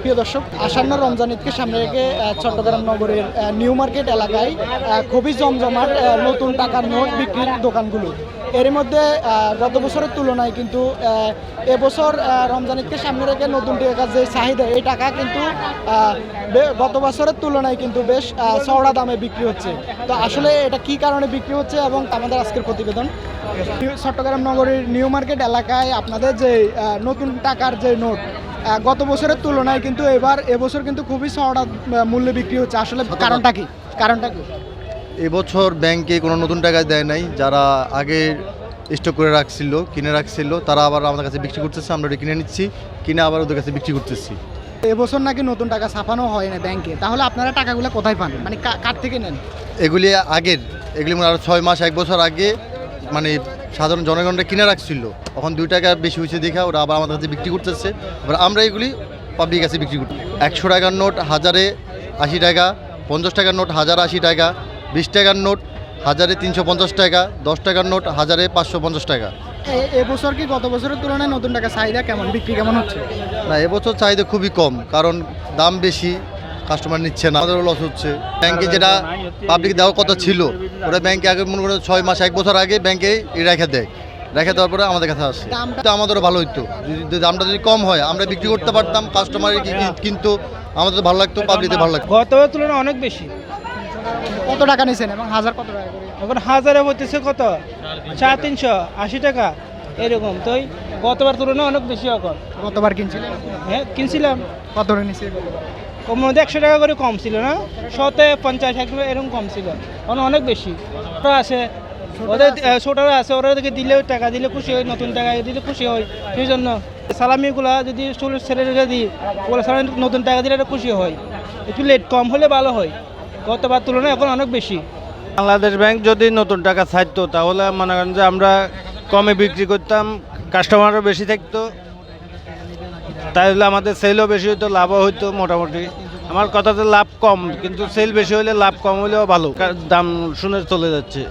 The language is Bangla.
প্রিয় দর্শক, আসন্ন রমজান ঈদকে সামনে রেখে চট্টগ্রাম নগরের নিউ মার্কেট এলাকায় খুবই জমজমাট নতুন টাকার নোট বিক্রির দোকানগুলো। এর মধ্যে গত বছরের তুলনায় কিন্তু এবছর রমজান ঈদকে সামনে রেখে নতুন টাকার যে চাহিদা, এই টাকা কিন্তু গত বছরের তুলনায় কিন্তু বেশ চওড়া দামে বিক্রি হচ্ছে। তো আসলে এটা কি কারণে বিক্রি হচ্ছে এবং আমাদের আজকের প্রতিবেদন। চট্টগ্রাম নগরীর নিউ মার্কেট এলাকায় আপনাদের যে নতুন টাকার যে নোট গত বছরের তুলনায় কিন্তু এবছর কিন্তু খুবই চওড়া মূল্যে বিক্রি হচ্ছে। আসলে কারণটা কি? এবছর ব্যাংকে কোনো নতুন টাকা দেয় নাই। যারা আগে স্টক করে রাখছিল, কিনে রাখছিল, তারা আবার আমাদের কাছে বিক্রি করতেছে। আমরা ওটা কিনে নিচ্ছি, কিনে আবার ওদের কাছে বিক্রি করতেছি। এবছর নাকি নতুন টাকা ছাপানো হয় না ব্যাংকে, তাহলে আপনারা টাকাগুলো কোথায় পান? মানে কার থেকে নেন? এগুলি মানে আরও 6 মাস 1 বছর আগে মানে সাধারণ জনগণরা কিনে রাখছিল। এখন 2 টাকা বেশি হয়েছে দেখা ওরা আবার আমাদের কাছে বিক্রি করতেছে। এবার আমরা এগুলি পাবলিক কাছে বিক্রি করি। 100 টাকার নোট 1000-এ 80 টাকা, 50 টাকার নোট 1000-এ 80 টাকা, 20 টাকার নোট 1000-এ 350 টাকা, 10 টাকার নোট 1000-এ 550 টাকা। এবছর কি গত বছরের তুলনায় নতুন টাকা চাহিদা কেমন, বিক্রি কেমন হচ্ছে? না, এবছর চাহিদা খুবই কম, কারণ দাম বেশি, কাস্টমার নিচ্ছে না, আমাদেরও লস হচ্ছে। ব্যাংকে যেটা পাবলিক দেওয়ার কথা ছিল, ওরা ব্যাংকে আগে মনে করে 6 মাস 1 বছর আগে ব্যাংকে রেখে দেওয়ার পরে আমাদের কাছে আসে। দামটা আমাদেরও ভালো হইতো, যদি দামটা যদি কম হয় আমরা বিক্রি করতে পারতাম, কাস্টমার কিন্তু আমাদের ভালো লাগতো, পাবলিকের ভালো লাগতো। গত তুলনায় অনেক বেশি। কত টাকা নিয়েছেন এবং হাজার কত টাকা করে? এখন 1000-এ হইতেছে কত 380 টাকা এরকম। তো গতবার তুলনায় অনেক বেশি। এখন গতবার কিনছিলেন? হ্যাঁ কিনছিলাম। কত করে নিয়েছে? ওর মধ্যে 100 টাকা করে কম ছিল না, 100-এ 50 এরকম কম ছিল। এখন অনেক বেশি। ওরা আছে, ওদের ছোটরা আছে, ওরা দিলে টাকা দিলে খুশি হয়, নতুন টাকা দিলে খুশি হয়। সেই জন্য সালামিগুলা যদি ছেড়ে রেখে দিই, ওগুলো সালামি নতুন টাকা দিলে খুশি হয়। একটু লেট কম হলে ভালো হয়। গতবার তুলনায় এখন অনেক বেশি। বাংলাদেশ ব্যাংক যদি নতুন টাকা ছাড়তো তাহলে মনে করেন যে আমরা কমে বিক্রি করতাম, কাস্টমারও বেশি থাকতো, তাহলে আমাদের সেলও বেশি হতো, লাভও হইতো। মোটামুটি আমার কথাতে লাভ কম, কিন্তু সেল বেশি হলে লাভ কম হলেও ভালো, দাম শুনে চলে যাচ্ছে।